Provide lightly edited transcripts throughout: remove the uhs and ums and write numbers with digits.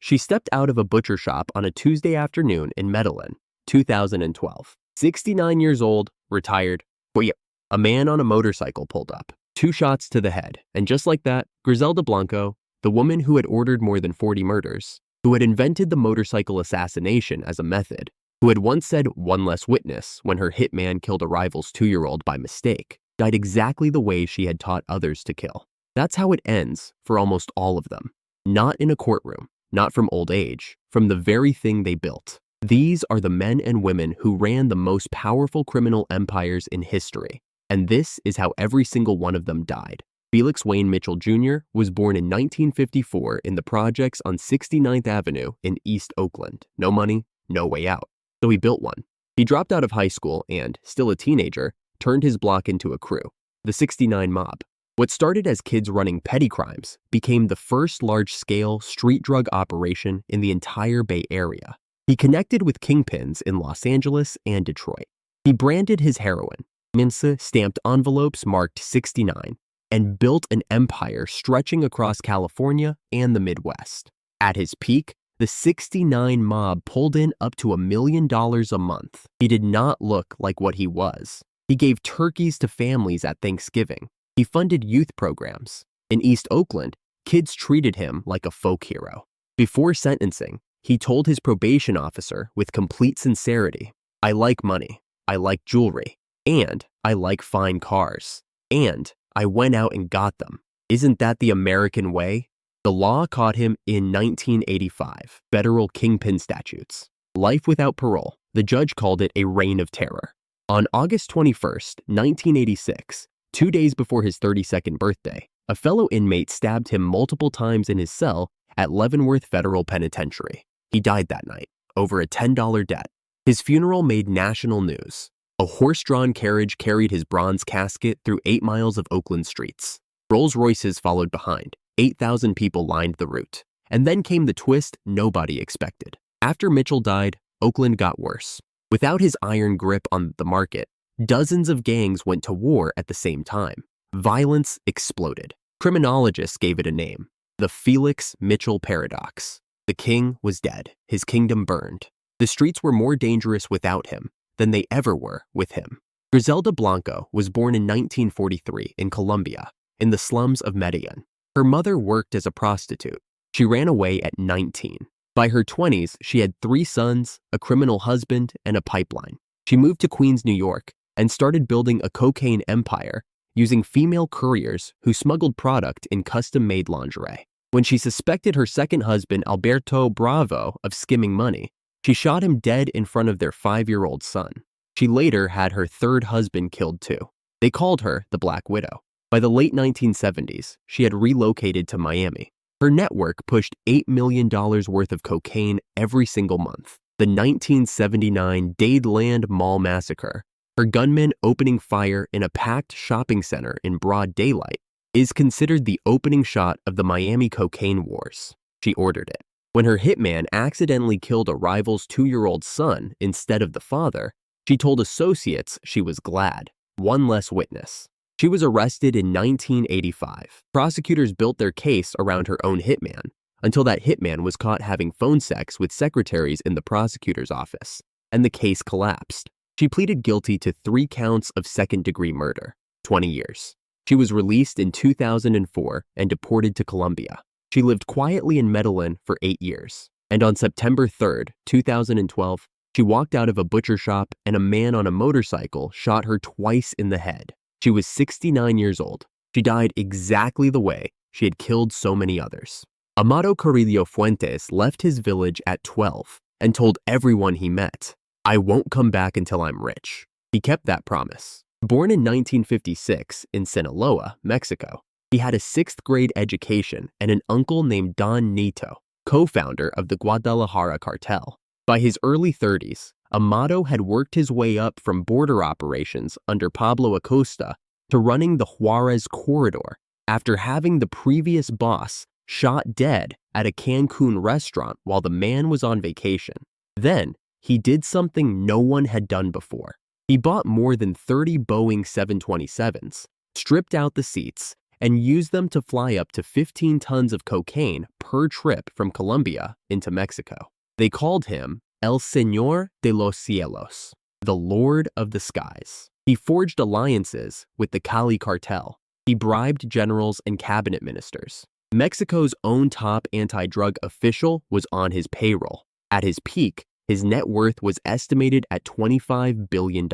She stepped out of a butcher shop on a Tuesday afternoon in Medellin, 2012. 69 years old, retired. Well, yeah, a man on a motorcycle pulled up. 2 shots to the head, and just like that, Griselda Blanco, the woman who had ordered more than 40 murders, who had invented the motorcycle assassination as a method, who had once said one less witness when her hitman killed a rival's 2-year-old by mistake, died exactly the way she had taught others to kill. That's how it ends for almost all of them. Not in a courtroom, not from old age, from the very thing they built. These are the men and women who ran the most powerful criminal empires in history. And this is how every single one of them died. Felix Wayne Mitchell Jr. was born in 1954 in the projects on 69th Avenue in East Oakland. No money, no way out. So he built one. He dropped out of high school and, still a teenager, turned his block into a crew, the 69 Mob. What started as kids running petty crimes became the first large-scale street drug operation in the entire Bay Area. He connected with kingpins in Los Angeles and Detroit. He branded his heroin, Mencho stamped envelopes marked 69, and built an empire stretching across California and the Midwest. At his peak, the 69 Mob pulled in up to $1 million a month. He did not look like what he was. He gave turkeys to families at Thanksgiving. He funded youth programs. In East Oakland, kids treated him like a folk hero. Before sentencing, he told his probation officer with complete sincerity, "I like money, I like jewelry, and I like fine cars. And I went out and got them. Isn't that the American way?" The law caught him in 1985, federal kingpin statutes. Life without parole. The judge called it a reign of terror. On August 21st, 1986, 2 days before his 32nd birthday, a fellow inmate stabbed him multiple times in his cell at Leavenworth Federal Penitentiary. He died that night, over a $10 debt. His funeral made national news. A horse-drawn carriage carried his bronze casket through 8 miles of Oakland streets. Rolls-Royces followed behind. 8,000 people lined the route. And then came the twist nobody expected. After Mitchell died, Oakland got worse. Without his iron grip on the market, dozens of gangs went to war at the same time. Violence exploded. Criminologists gave it a name, the Felix Mitchell Paradox. The king was dead. His kingdom burned. The streets were more dangerous without him than they ever were with him. Griselda Blanco was born in 1943 in Colombia, in the slums of Medellin. Her mother worked as a prostitute. She ran away at 19. By her 20s, she had 3 sons, a criminal husband, and a pipeline. She moved to Queens, New York, and started building a cocaine empire using female couriers who smuggled product in custom-made lingerie. When she suspected her second husband, Alberto Bravo, of skimming money, she shot him dead in front of their 5-year-old son. She later had her third husband killed too. They called her the Black Widow. By the late 1970s, she had relocated to Miami. Her network pushed $8 million worth of cocaine every single month. The 1979 Dadeland Mall massacre, her gunmen opening fire in a packed shopping center in broad daylight, is considered the opening shot of the Miami cocaine wars. She ordered it. When her hitman accidentally killed a rival's 2-year-old son instead of the father, she told associates she was glad. One less witness. She was arrested in 1985. Prosecutors built their case around her own hitman, until that hitman was caught having phone sex with secretaries in the prosecutor's office, and the case collapsed. She pleaded guilty to 3 counts of second-degree murder, 20 years. She was released in 2004 and deported to Colombia. She lived quietly in Medellin for 8 years. And on September 3rd, 2012, she walked out of a butcher shop and a man on a motorcycle shot her twice in the head. She was 69 years old. She died exactly the way she had killed so many others. Amado Carrillo Fuentes left his village at 12 and told everyone he met, "I won't come back until I'm rich." He kept that promise. Born in 1956 in Sinaloa, Mexico, he had a 6th-grade education and an uncle named Don Nito, co-founder of the Guadalajara cartel. By his early 30s, Amado had worked his way up from border operations under Pablo Escobar to running the Juarez corridor after having the previous boss shot dead at a Cancun restaurant while the man was on vacation. Then, he did something no one had done before. He bought more than 30 Boeing 727s, stripped out the seats, and used them to fly up to 15 tons of cocaine per trip from Colombia into Mexico. They called him El Señor de los Cielos, the Lord of the Skies. He forged alliances with the Cali cartel. He bribed generals and cabinet ministers. Mexico's own top anti-drug official was on his payroll. At his peak, his net worth was estimated at $25 billion.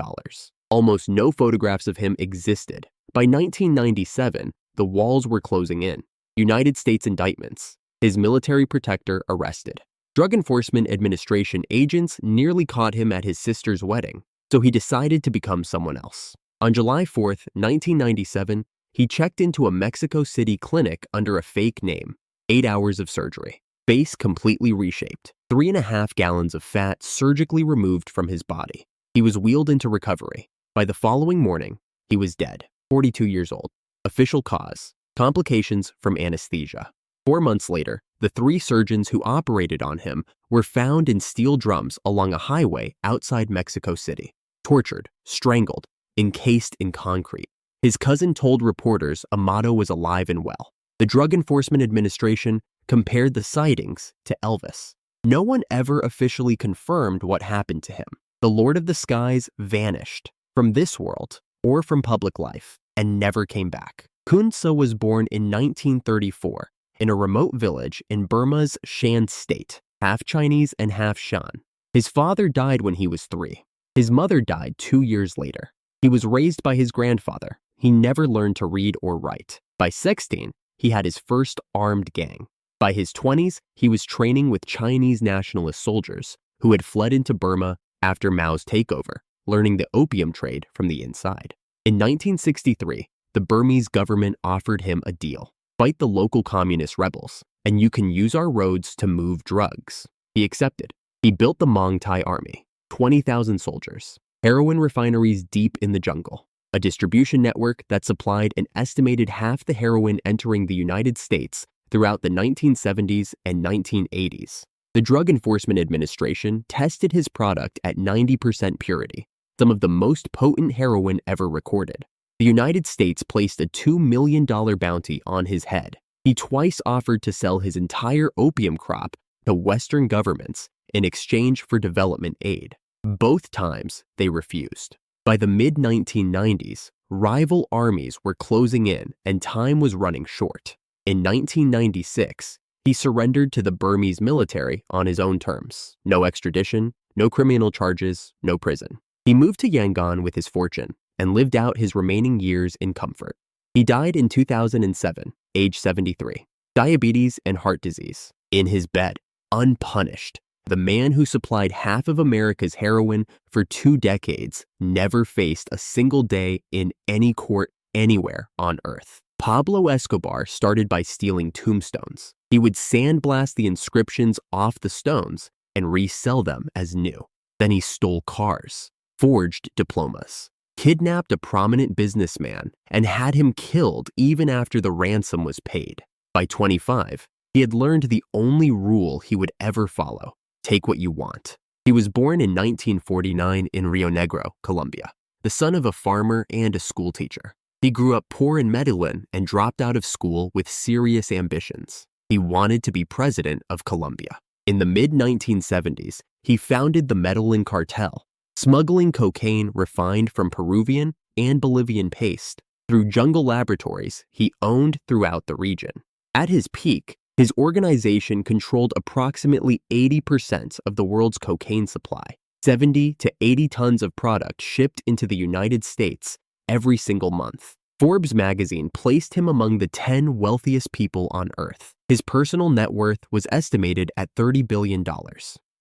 Almost no photographs of him existed. By 1997, the walls were closing in. United States indictments. His military protector arrested. Drug Enforcement Administration agents nearly caught him at his sister's wedding, so he decided to become someone else. On July 4, 1997, he checked into a Mexico City clinic under a fake name. 8 hours of surgery. Face completely reshaped. 3.5 gallons of fat surgically removed from his body. He was wheeled into recovery. By the following morning, he was dead. 42 years old. Official cause: complications from anesthesia. 4 months later, the 3 surgeons who operated on him were found in steel drums along a highway outside Mexico City. Tortured, strangled, encased in concrete. His cousin told reporters Amado was alive and well. The Drug Enforcement Administration compared the sightings to Elvis. No one ever officially confirmed what happened to him. The Lord of the Skies vanished from this world or from public life and never came back. Khun Sa was born in 1934 in a remote village in Burma's Shan state, half Chinese and half Shan. His father died when he was 3. His mother died 2 years later. He was raised by his grandfather. He never learned to read or write. By 16, he had his first armed gang. By his 20s, he was training with Chinese nationalist soldiers who had fled into Burma after Mao's takeover, learning the opium trade from the inside. In 1963, the Burmese government offered him a deal. Fight the local communist rebels, and you can use our roads to move drugs. He accepted. He built the Mong Thai army, 20,000 soldiers, heroin refineries deep in the jungle, a distribution network that supplied an estimated half the heroin entering the United States throughout the 1970s and 1980s. The Drug Enforcement Administration tested his product at 90% purity, some of the most potent heroin ever recorded. The United States placed a $2 million bounty on his head. He twice offered to sell his entire opium crop to Western governments in exchange for development aid. Both times, they refused. By the mid-1990s, rival armies were closing in and time was running short. In 1996, he surrendered to the Burmese military on his own terms. No extradition, no criminal charges, no prison. He moved to Yangon with his fortune and lived out his remaining years in comfort. He died in 2007, age 73. Diabetes and heart disease. In his bed, unpunished. The man who supplied half of America's heroin for 2 decades never faced a single day in any court anywhere on earth. Pablo Escobar started by stealing tombstones. He would sandblast the inscriptions off the stones and resell them as new. Then he stole cars, forged diplomas, kidnapped a prominent businessman, and had him killed even after the ransom was paid. By 25, he had learned the only rule he would ever follow: take what you want. He was born in 1949 in Rio Negro, Colombia, the son of a farmer and a schoolteacher. He grew up poor in Medellin and dropped out of school with serious ambitions. He wanted to be president of Colombia. In the mid-1970s, he founded the Medellin cartel, smuggling cocaine refined from Peruvian and Bolivian paste through jungle laboratories he owned throughout the region. At his peak, his organization controlled approximately 80% of the world's cocaine supply, 70 to 80 tons of product shipped into the United States every single month. Forbes magazine placed him among the 10 wealthiest people on Earth. His personal net worth was estimated at $30 billion.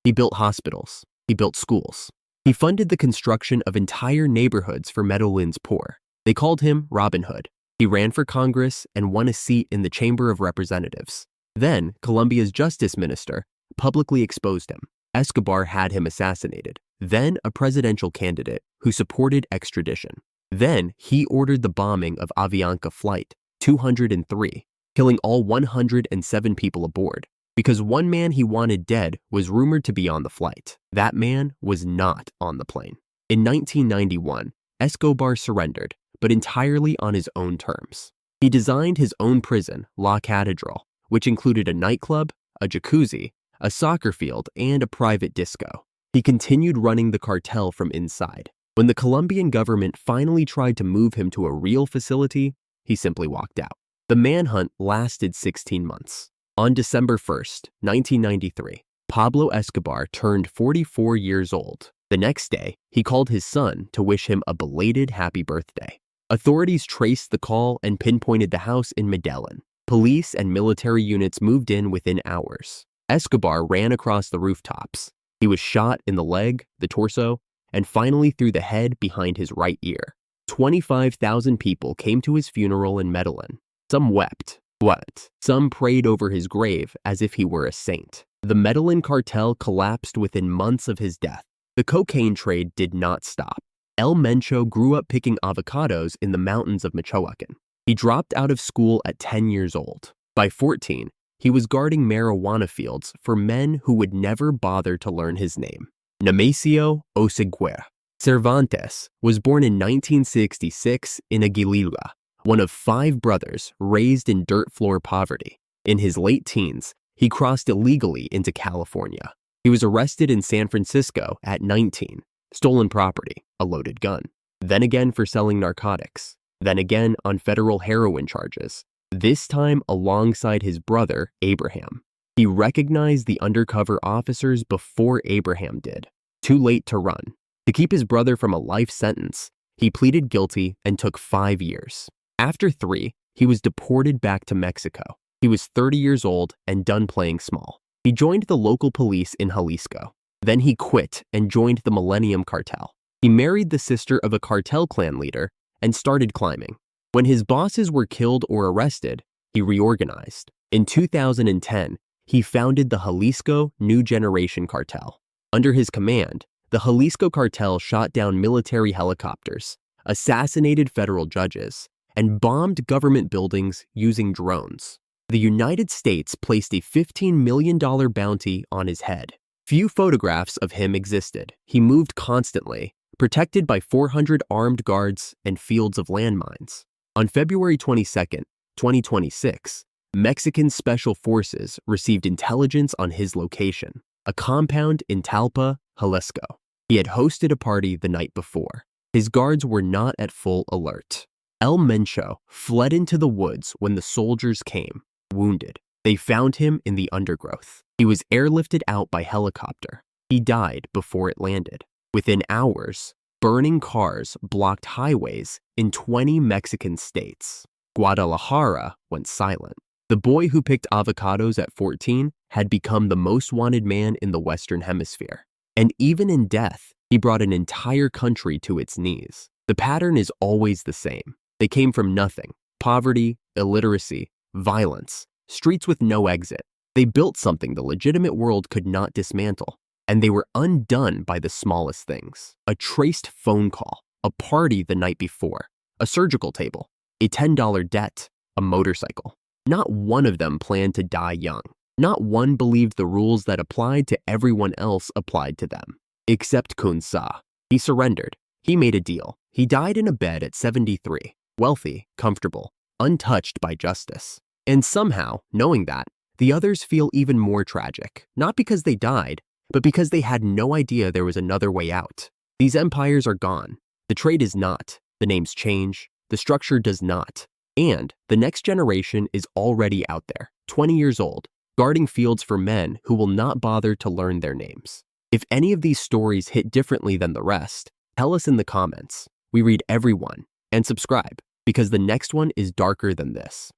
He built hospitals. He built schools. He funded the construction of entire neighborhoods for Medellin's poor. They called him Robin Hood. He ran for Congress and won a seat in the Chamber of Representatives. Then, Colombia's justice minister publicly exposed him. Escobar had him assassinated. Then, a presidential candidate who supported extradition. Then, he ordered the bombing of Avianca Flight 203, killing all 107 people aboard, because one man he wanted dead was rumored to be on the flight. That man was not on the plane. In 1991, Escobar surrendered, but entirely on his own terms. He designed his own prison, La Catedral, which included a nightclub, a jacuzzi, a soccer field, and a private disco. He continued running the cartel from inside. When the Colombian government finally tried to move him to a real facility, he simply walked out. The manhunt lasted 16 months. On December 1st, 1993, Pablo Escobar turned 44 years old. The next day, he called his son to wish him a belated happy birthday. Authorities traced the call and pinpointed the house in Medellin. Police and military units moved in within hours. Escobar ran across the rooftops. He was shot in the leg, the torso, and finally through the head behind his right ear. 25,000 people came to his funeral in Medellin. Some wept. Some prayed over his grave as if he were a saint. The Medellin cartel collapsed within months of his death. The cocaine trade did not stop. El Mencho grew up picking avocados in the mountains of Michoacan. He dropped out of school at 10 years old. By 14, he was guarding marijuana fields for men who would never bother to learn his name. Nemesio Oseguera. Cervantes was born in 1966 in Aguililla, one of 5 brothers raised in dirt floor poverty. In his late teens, he crossed illegally into California. He was arrested in San Francisco at 19, stolen property, a loaded gun, then again for selling narcotics, then again on federal heroin charges, this time alongside his brother, Abraham. He recognized the undercover officers before Abraham did. Too late to run. To keep his brother from a life sentence, he pleaded guilty and took 5 years. After 3, he was deported back to Mexico. He was 30 years old and done playing small. He joined the local police in Jalisco. Then he quit and joined the Millennium Cartel. He married the sister of a cartel clan leader and started climbing. When his bosses were killed or arrested, he reorganized. In 2010, he founded the Jalisco New Generation Cartel. Under his command, the Jalisco Cartel shot down military helicopters, assassinated federal judges, and bombed government buildings using drones. The United States placed a $15 million bounty on his head. Few photographs of him existed. He moved constantly, protected by 400 armed guards and fields of landmines. On February 22, 2026, Mexican Special Forces received intelligence on his location, a compound in Talpa, Jalisco. He had hosted a party the night before. His guards were not at full alert. El Mencho fled into the woods when the soldiers came, wounded. They found him in the undergrowth. He was airlifted out by helicopter. He died before it landed. Within hours, burning cars blocked highways in 20 Mexican states. Guadalajara went silent. The boy who picked avocados at 14 had become the most wanted man in the Western Hemisphere. And even in death, he brought an entire country to its knees. The pattern is always the same. They came from nothing: poverty, illiteracy, violence, streets with no exit. They built something the legitimate world could not dismantle, and they were undone by the smallest things. A traced phone call, a party the night before, a surgical table, a $10 debt, a motorcycle. Not one of them planned to die young. Not one believed the rules that applied to everyone else applied to them. Except Khun Sa. He surrendered. He made a deal. He died in a bed at 73, wealthy, comfortable, untouched by justice. And somehow, knowing that, the others feel even more tragic, not because they died, but because they had no idea there was another way out. These empires are gone. The trade is not. The names change. The structure does not. And the next generation is already out there, 20 years old, guarding fields for men who will not bother to learn their names. If any of these stories hit differently than the rest, tell us in the comments. We read every one. And subscribe, because the next one is darker than this.